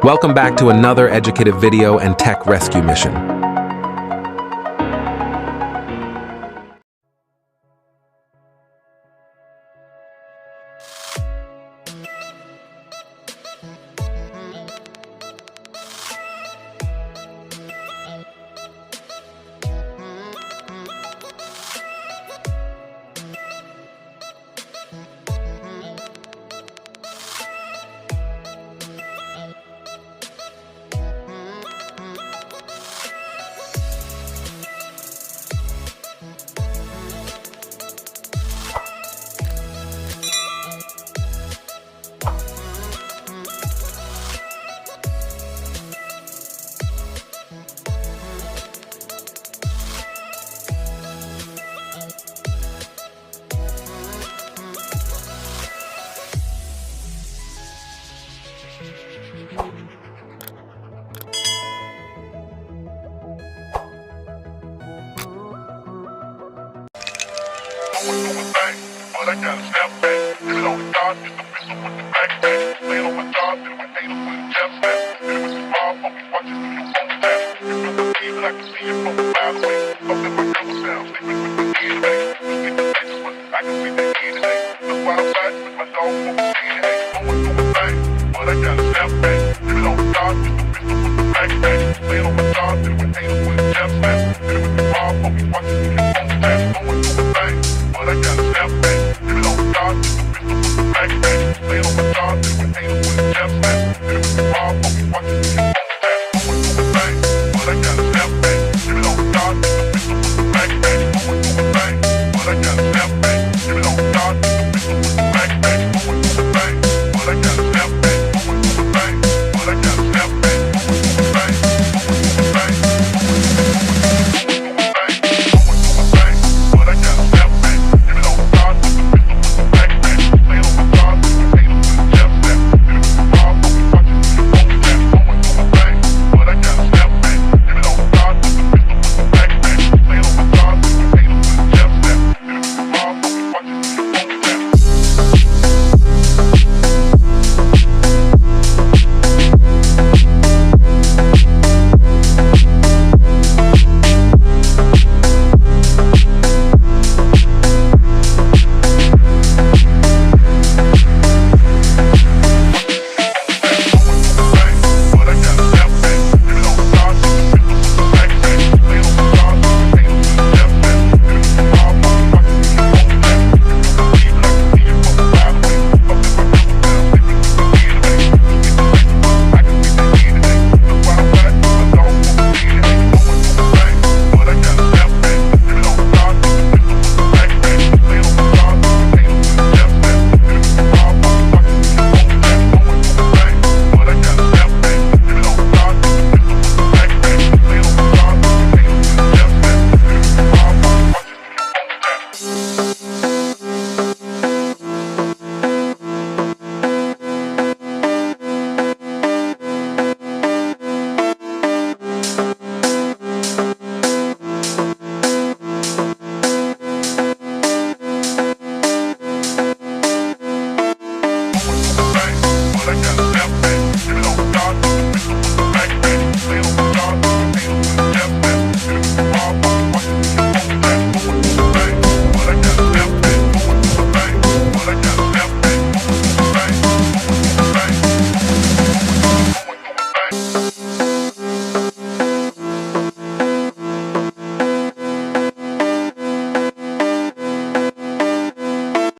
Welcome back to another educative video and tech rescue mission. But I gotta snap back. Hit it on the dot, it's the pistol with the backpack. Laying on my job, hit it with haters with a chest snap. Hit it with the mob, focus watches through your phone tap. You feel the fever, I can see it from a mile away. Something my girl down, sleeping with the DNA. You sleep the bitches, but I can see that DNA. That's why I'm back with my dog, focus DNA. Going through a thing, but I gotta